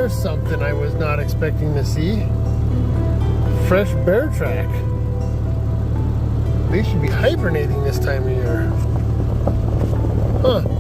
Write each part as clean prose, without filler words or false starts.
there's something I was not expecting to see. Fresh bear track. They should be hibernating this time of year. Huh.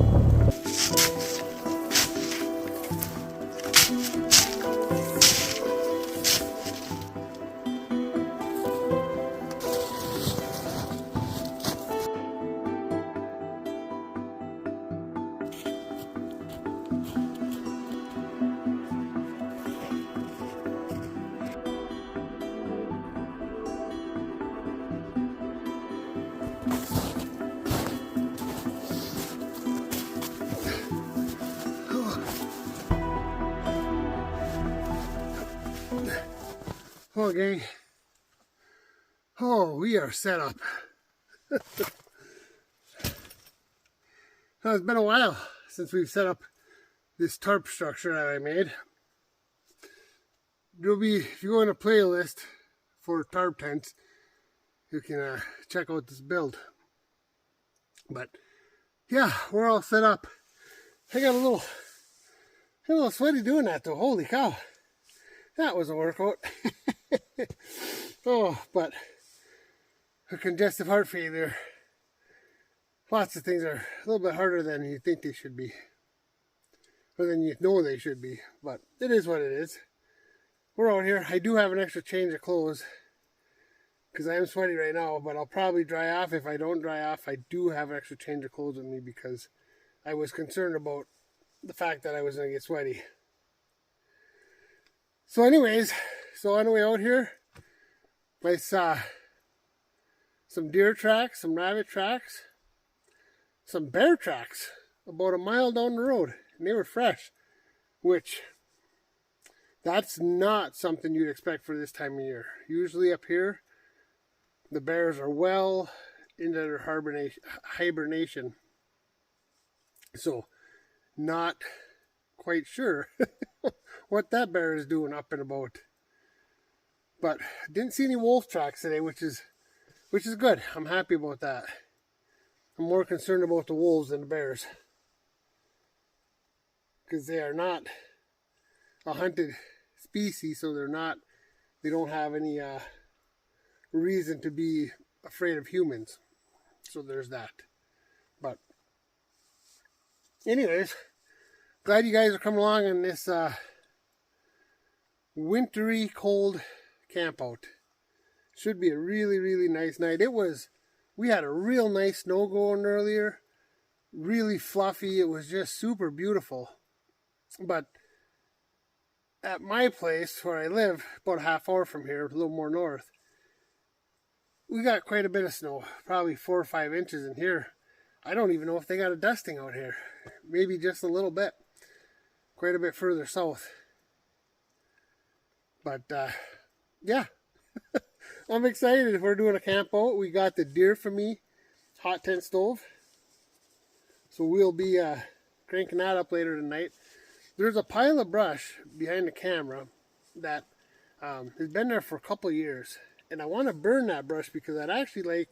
Oh, gang. Oh, we are set up. Now, it's been a while since we've set up this tarp structure that I made. There'll be, if you go in a playlist for tarp tents, you can check out this build. But yeah, we're all set up. I got a little sweaty doing that though. Holy cow. That was a workout. Oh, but a congestive heart failure. Lots of things are a little bit harder than you think they should be. Or than you know they should be. But it is what it is. We're out here. I do have an extra change of clothes. Because I am sweaty right now. But I'll probably dry off. If I don't dry off, I do have an extra change of clothes with me. Because I was concerned about the fact that I was going to get sweaty. So anyways, on the way out here, I saw some deer tracks, some rabbit tracks, some bear tracks about a mile down the road. And they were fresh, which that's not something you'd expect for this time of year. Usually up here, the bears are well into their hibernation. So, not quite sure what that bear is doing up and about. But didn't see any wolf tracks today, which is good. I'm happy about that. I'm more concerned about the wolves than the bears. Because they are not a hunted species, so they don't have any reason to be afraid of humans. So there's that. But anyways, glad you guys are coming along on this wintry cold camp out. Should be a really, really nice night. We had a real nice snow going earlier. Really fluffy. It was just super beautiful. But at my place where I live, about a half hour from here, a little more north, we got quite a bit of snow. Probably 4 or 5 inches in here. I don't even know if they got a dusting out here. Maybe just a little bit. Quite a bit further south. But, yeah. I'm excited. We're doing a camp out. We got the Deer for Me hot tent stove. So we'll be cranking that up later tonight. There's a pile of brush behind the camera that has been there for a couple of years. And I want to burn that brush because I'd actually like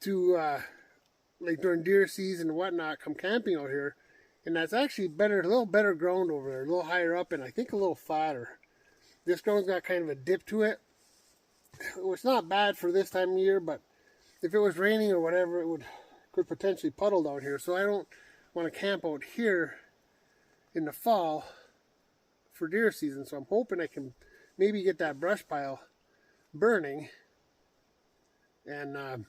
to, like during deer season and whatnot, come camping out here. And that's actually better, a little better ground over there, a little higher up, and I think a little flatter. This ground's got kind of a dip to it. It's not bad for this time of year, but if it was raining or whatever, it could potentially puddle down here. So I don't want to camp out here in the fall for deer season. So I'm hoping I can maybe get that brush pile burning. And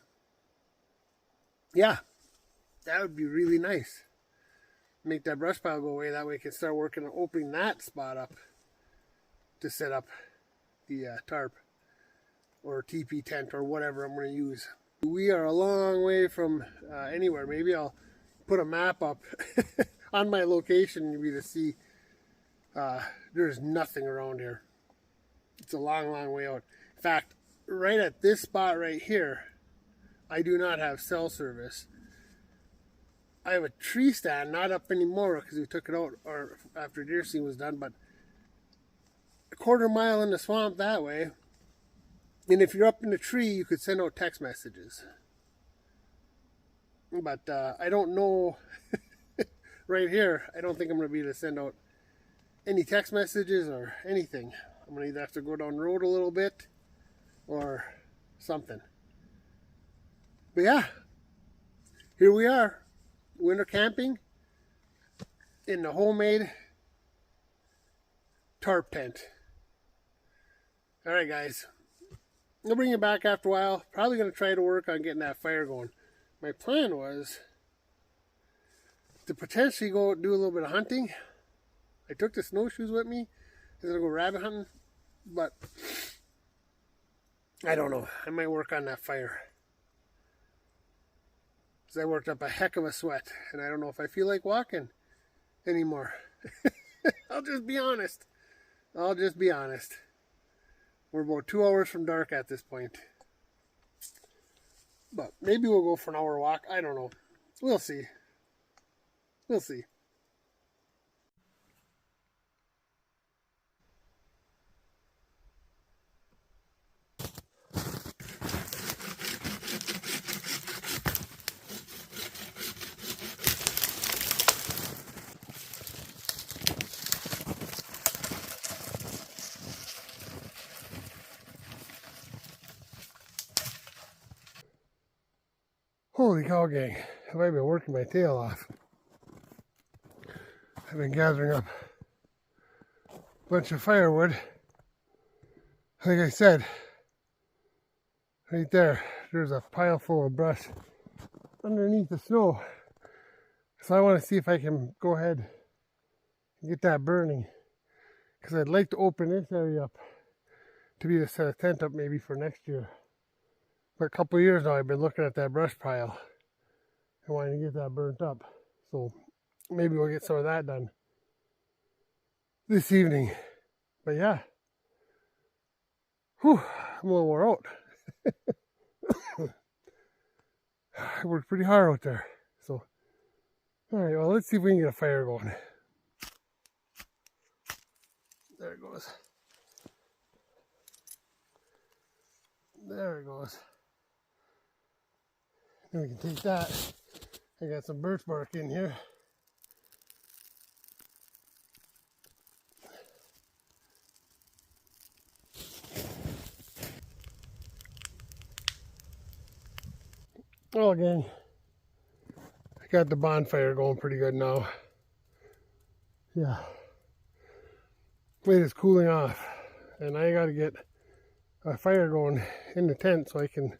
yeah, that would be really nice. Make that brush pile go away. That way I can start working on opening that spot up to set up the tarp or TP tent or whatever I'm going to use. We are a long way from anywhere. Maybe I'll put a map up on my location for you to see. There's nothing around here. It's a long, long way out. In fact, right at this spot right here, I do not have cell service. I have a tree stand, not up anymore because we took it out or after deer season was done, but a quarter mile in the swamp that way. And if you're up in the tree, you could send out text messages. But I don't know right here. I don't think I'm going to be able to send out any text messages or anything. I'm going to either have to go down the road a little bit or something. But yeah, here we are, winter camping in the homemade tarp tent. Alright guys, I'll bring you back after a while. Probably going to try to work on getting that fire going. My plan was to potentially go do a little bit of hunting. I took the snowshoes with me. I was going to go rabbit hunting, but I don't know. I might work on that fire. Because I worked up a heck of a sweat, and I don't know if I feel like walking anymore. I'll just be honest. We're about 2 hours from dark at this point. But maybe we'll go for an hour walk. I don't know. We'll see. Holy cow, gang. Have I been working my tail off. I've been gathering up a bunch of firewood. Like I said, right there's a pile full of brush underneath the snow. So I want to see if I can go ahead and get that burning. Because I'd like to open this area up to be able to set a tent up maybe for next year. For a couple of years now, I've been looking at that brush pile and wanting to get that burnt up. So maybe we'll get some of that done this evening. But yeah, whew, I'm a little wore out. I worked pretty hard out there. So, all right, well, let's see if we can get a fire going. There it goes. There it goes. Then we can take that. I got some birch bark in here. Well, gang, I got the bonfire going pretty good now. Yeah. It is cooling off. And I got to get a fire going in the tent so I can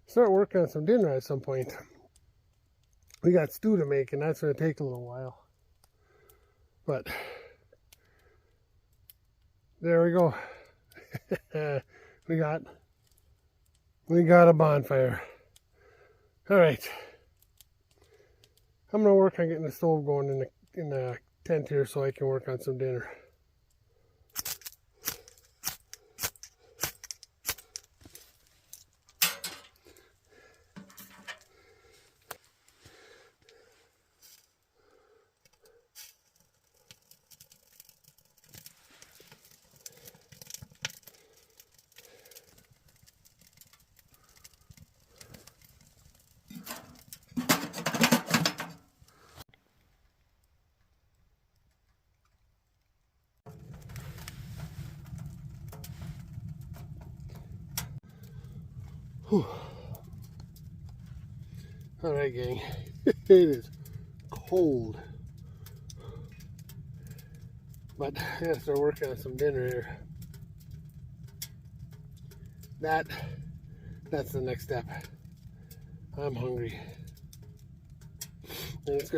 start working on some dinner at some point. We got stew to make, and that's going to take a little while. But there we go. we got a bonfire. All right. I'm going to work on getting the stove going in the tent here so I can work on some dinner. Whew. All right, gang. It is cold, but I gotta start working on some dinner here. That's the next step. I'm hungry, and it's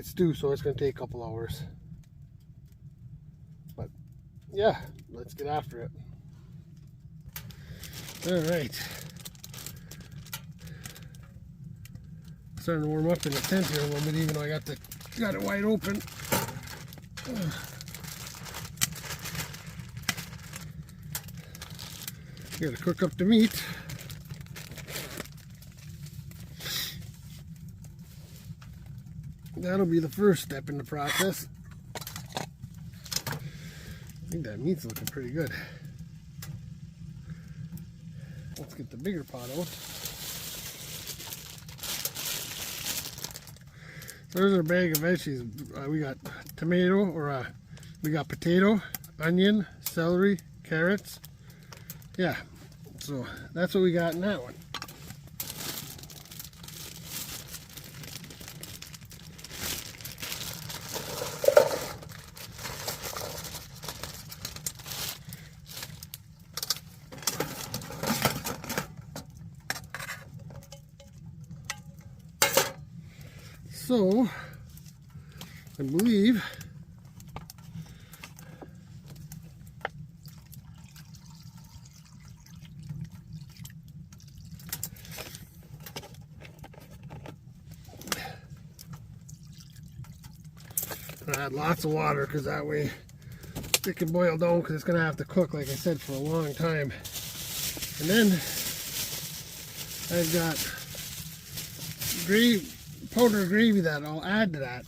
stew, so it's gonna take a couple hours. But yeah, let's get after it. All right. Starting to warm up in the tent here a little bit, even though I got it wide open. Got to cook up the meat. That'll be the first step in the process. I think that meat's looking pretty good. Let's get the bigger pot out. There's our bag of veggies. We got tomato or We got potato, onion, celery, carrots. Yeah, so that's what we got in that one. So, I believe I add lots of water because that way it can boil down, because it's going to have to cook, like I said, for a long time. And then I've got powdered gravy that I'll add to that.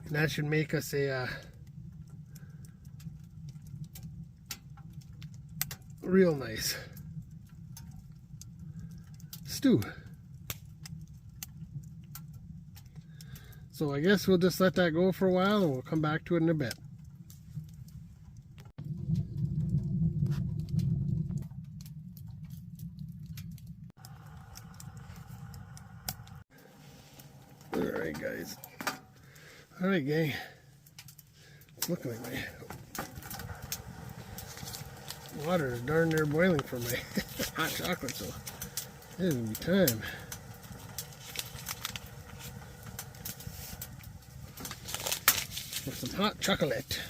And that should make us a real nice stew. So I guess we'll just let that go for a while and we'll come back to it in a bit. Alright guys. Alright gang. It's looking like my water is darn near boiling for my hot chocolate, so it will be time. For some hot chocolate.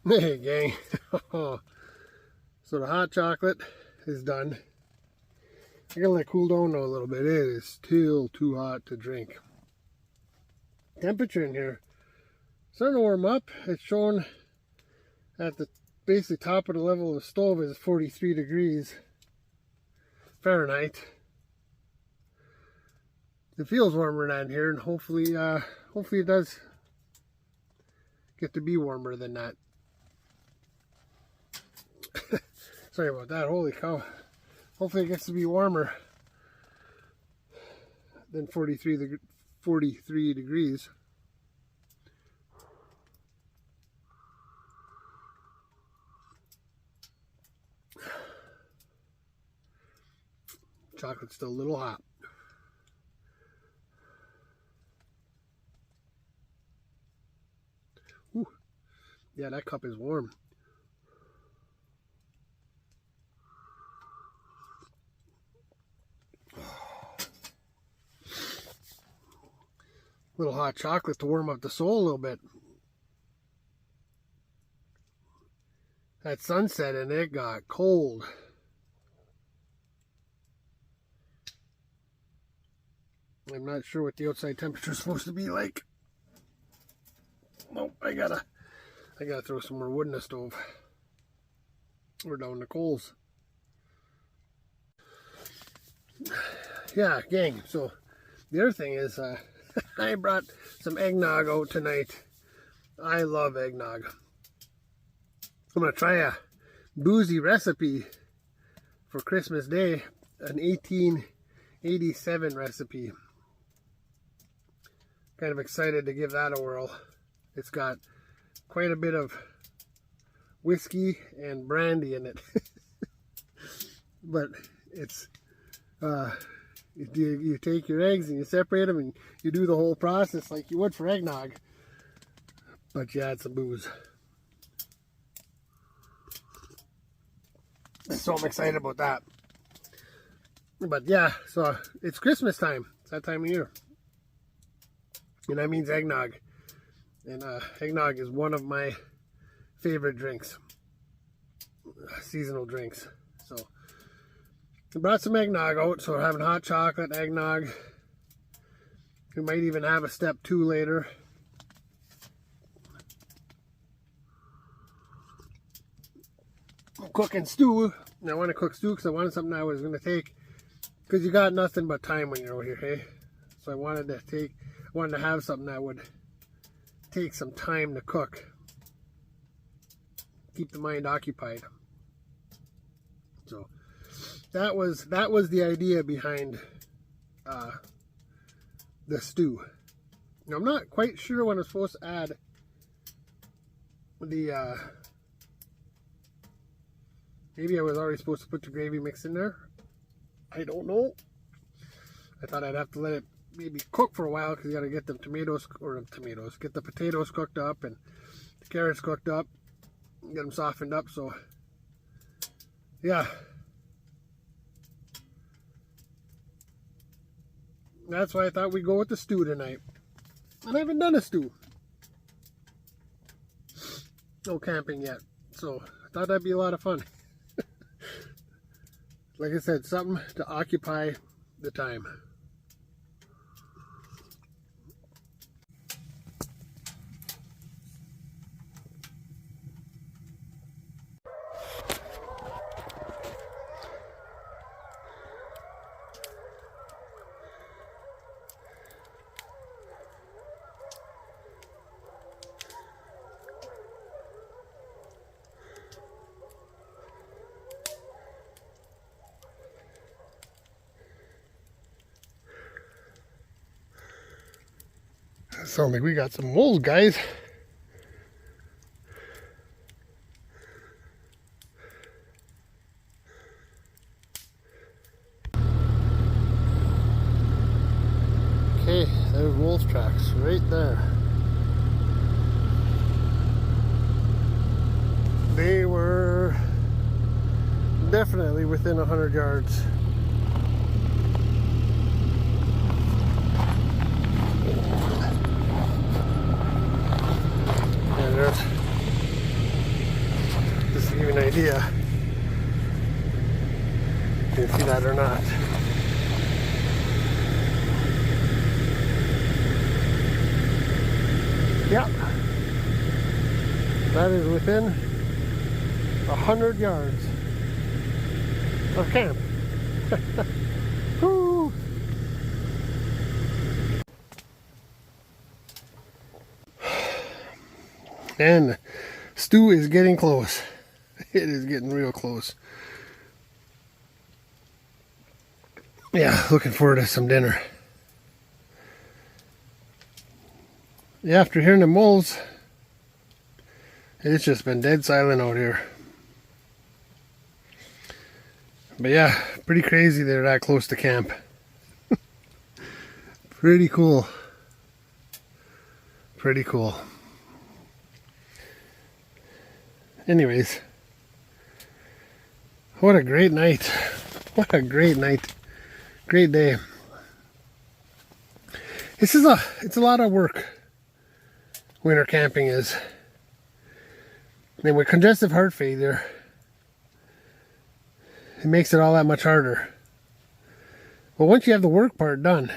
Hey gang, so the hot chocolate is done. I'm gonna let it cool down now a little bit. It is still too hot to drink. Temperature in here starting to warm up. It's showing at the basically top of the level of the stove is 43 degrees Fahrenheit. It feels warmer than here, and hopefully it does get to be warmer than that. Sorry about that. Holy cow. Hopefully it gets to be warmer than 43 degrees. Chocolate's still a little hot. Ooh. Yeah, that cup is warm. Little hot chocolate to warm up the soul a little bit. That sunset and it got cold. I'm not sure what the outside temperature is supposed to be like. Nope, I gotta throw some more wood in the stove. We're down the coals. Yeah, gang, so the other thing is I brought some eggnog out tonight. I love eggnog. I'm going to try a boozy recipe for Christmas Day, an 1887 recipe. Kind of excited to give that a whirl. It's got quite a bit of whiskey and brandy in it. But it's you take your eggs and you separate them and you do the whole process like you would for eggnog, but you add some booze. So I'm excited about that. But yeah, so it's Christmas time. It's that time of year, and that means eggnog. And eggnog is one of my favorite drinks, seasonal drinks. So I brought some eggnog out, so we're having hot chocolate, eggnog. We might even have a step 2 later. cooking stew. And I want to cook stew because I wanted something I was going to take, because you got nothing but time when you're over here, hey? So I wanted to have something that would take some time to cook. Keep the mind occupied. So that was the idea behind the stew. Now, I'm not quite sure when I'm supposed to add the maybe I was already supposed to put the gravy mix in there. I don't know. I thought I'd have to let it maybe cook for a while, because you got to get the get the potatoes cooked up and the carrots cooked up, get them softened up. So yeah, that's why I thought we'd go with the stew tonight. And I haven't done a stew. No camping yet, so I thought that'd be a lot of fun. Like I said, something to occupy the time. Sounds like we got some mold, guys. Okay, there's wolf tracks right there. They were definitely within 100 yards. Just to give you an idea, if you can see that or not. Yeah, that is within 100 yards of camp. Woo. And stew is getting close. It is getting real close. Yeah, looking forward to some dinner. Yeah, after hearing the moles, it's just been dead silent out here. But yeah, pretty crazy they're that close to camp. Pretty cool. Pretty cool. Anyways, what a great night. What a great night. Great day. It's a lot of work. Winter camping is. And with congestive heart failure, it makes it all that much harder. But once you have the work part done,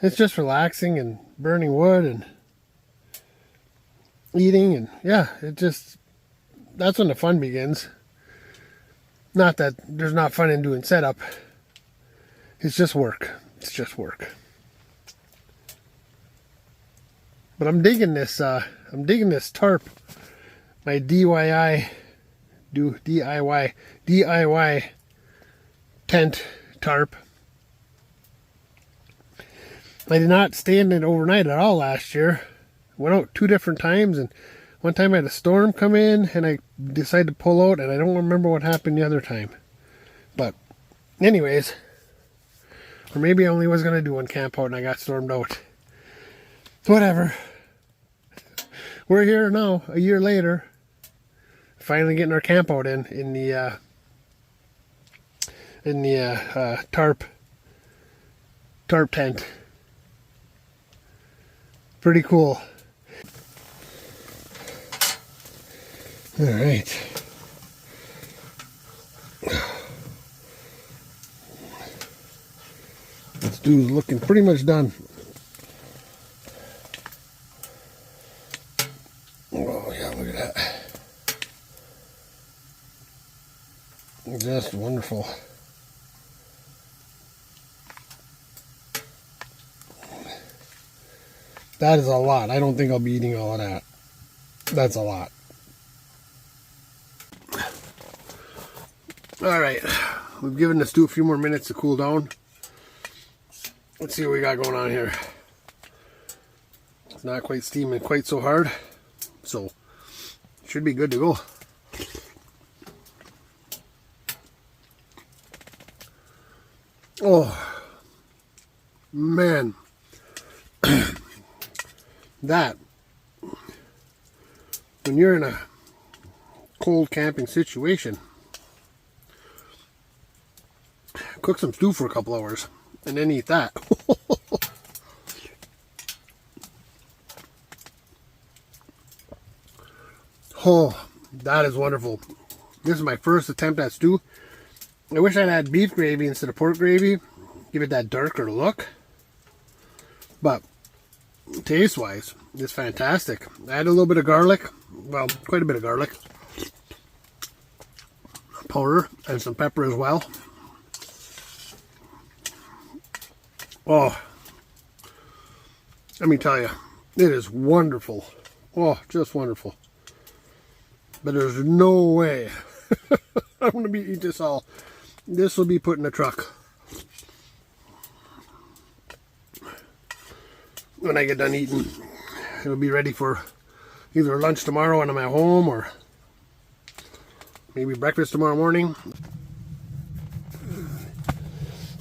it's just relaxing and burning wood and eating, and yeah, that's when the fun begins. Not that there's not fun in doing setup. It's just work. It's just work. But I'm digging this tarp. My DIY tent tarp. I did not stay in it overnight at all last year. Went out 2 different times, and one time I had a storm come in and I decided to pull out, and I don't remember what happened the other time. But anyways, or maybe I only was going to do one camp out and I got stormed out. Whatever. We're here now, a year later, finally getting our camp out in the tarp tent. Pretty cool. All right. This dude's looking pretty much done. Oh yeah, look at that. Just wonderful. That is a lot. I don't think I'll be eating all of that. That's a lot. Alright. We've given the stew a few more minutes to cool down. Let's see what we got going on here. It's not quite steaming quite so hard. So, should be good to go. Oh, man. That, when you're in a cold camping situation, cook some stew for a couple hours and then eat that. Oh, that is wonderful. This is my first attempt at stew. I wish I'd had beef gravy instead of pork gravy. Give it that darker look. But taste wise, it's fantastic. I add a little bit of garlic. Well, quite a bit of garlic powder and some pepper as well. Oh, let me tell you, it is wonderful. Oh, just wonderful. But there's no way I'm going to be eating this all. This will be put in the truck when I get done eating. It'll be ready for either lunch tomorrow when I'm at home, or maybe breakfast tomorrow morning.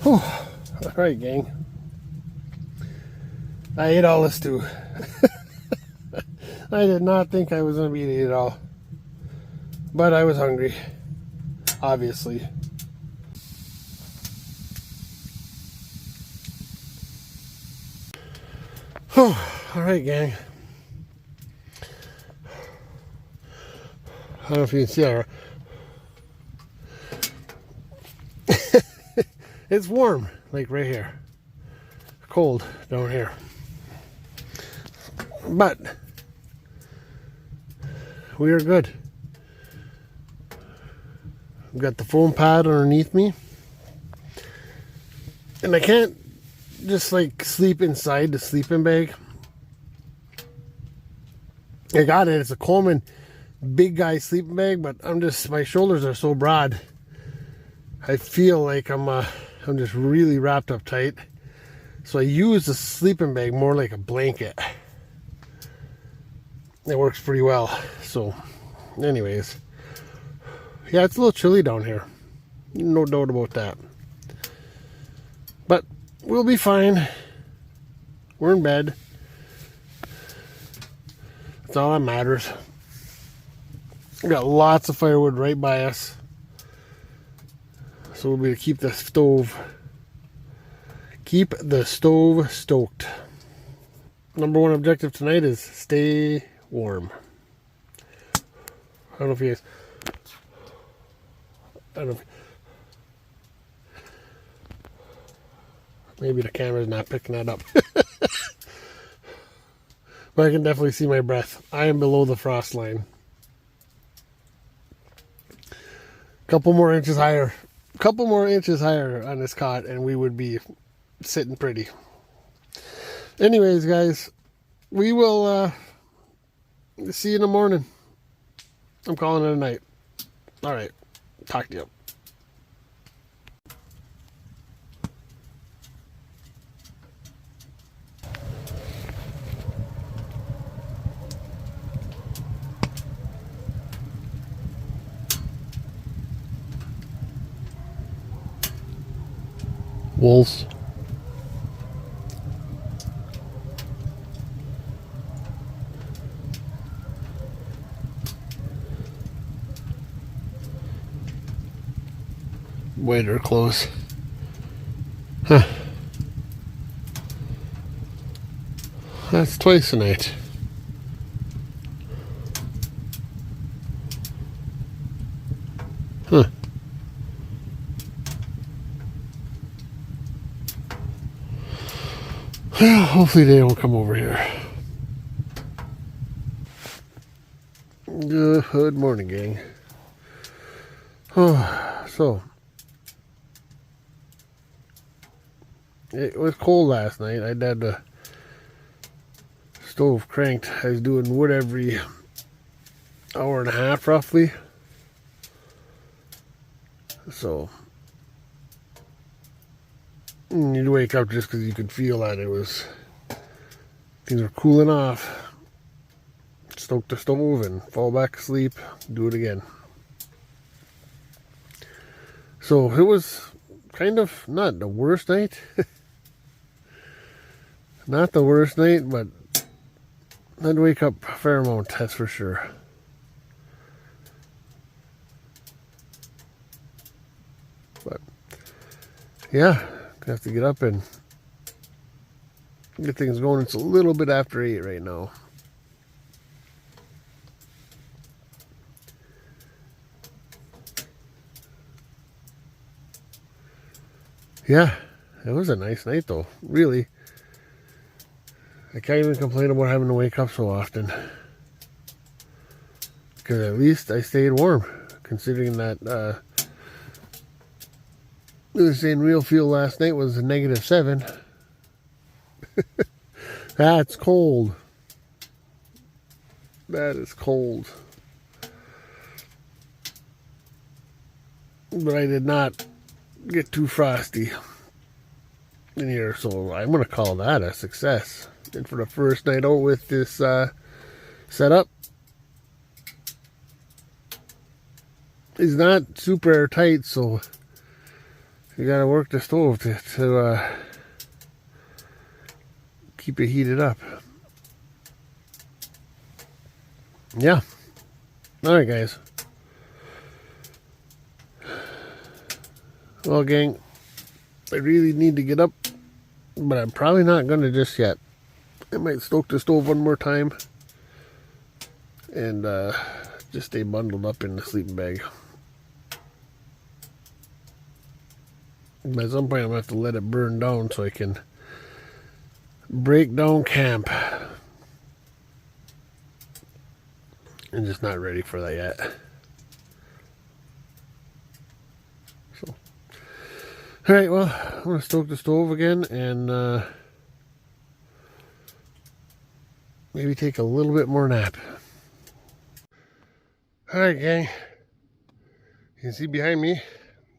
Whew. Alright, gang. I ate all this too. I did not think I was going to be eating it all. But I was hungry. Obviously. Alright, gang. I don't know if you can see that. It's warm, like right here. Cold down here. But we are good. I've got the foam pad underneath me. And I can't just like sleep inside the sleeping bag. I got it. It's a Coleman big guy sleeping bag, but my shoulders are so broad. I feel like I'm just really wrapped up tight. So I use the sleeping bag more like a blanket. It works pretty well. So anyways, yeah, it's a little chilly down here. No doubt about that. But we'll be fine. We're in bed. That's all that matters. We got lots of firewood right by us. So we'll be able to keep the stove stoked. Number one objective tonight is stay warm. I don't know if you guys... I don't know if, maybe the camera's not picking that up. But I can definitely see my breath. I am below the frost line. Couple more inches higher on this cot and we would be sitting pretty. Anyways, guys, we will see you in the morning. I'm calling it a night. All right, talk to you. Wolves. Wait, they're close. Huh. That's twice a night. Huh. Well, hopefully they don't come over here. Good morning, gang. So it was cold last night. I had the stove cranked. I was doing wood every hour and a half roughly. So you'd wake up just because you could feel that things were cooling off. Stoke the stove and fall back asleep. Do it again. So it was kind of not the worst night. Not the worst night, but I'd wake up a fair amount, that's for sure. But yeah, I have to get up and get things going. It's a little bit after 8 right now. Yeah, it was a nice night though, really. I can't even complain about having to wake up so often. Because at least I stayed warm, considering that it was saying real feel last night was a -7. That's cold. That is cold. But I did not get too frosty in here, so I'm going to call that a success. And for the first night out with this setup, it's not super airtight, so you got to work the stove to keep it heated up. Yeah. All right, guys. Well, gang, I really need to get up, but I'm probably not going to just yet. I might stoke the stove one more time and just stay bundled up in the sleeping bag. But at some point, I'm going to have to let it burn down so I can break down camp. I'm just not ready for that yet. So, all right, well, I'm going to stoke the stove again and maybe take a little bit more nap. All right, gang. You can see behind me,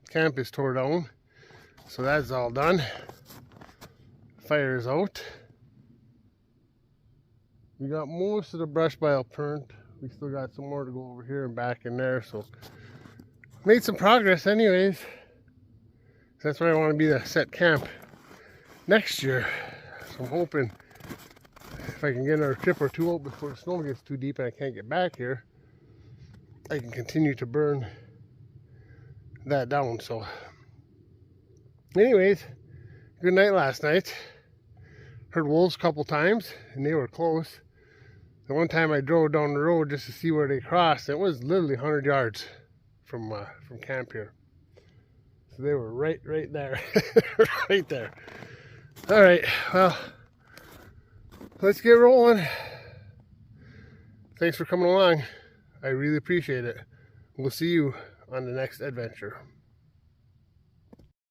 camp is tore down. So that's all done. Fire is out. We got most of the brush pile burnt. We still got some more to go over here and back in there. So made some progress anyways. That's where I want to be the set camp next year. So I'm hoping if I can get another trip or two out before the snow gets too deep and I can't get back here, I can continue to burn that down. So anyways, good night last night. Heard wolves a couple times and they were close. The one time I drove down the road just to see where they crossed, it was literally 100 yards from camp here. So they were right there. Right there. All right, well, let's get rolling. Thanks for coming along. I really appreciate it. We'll see you on the next adventure.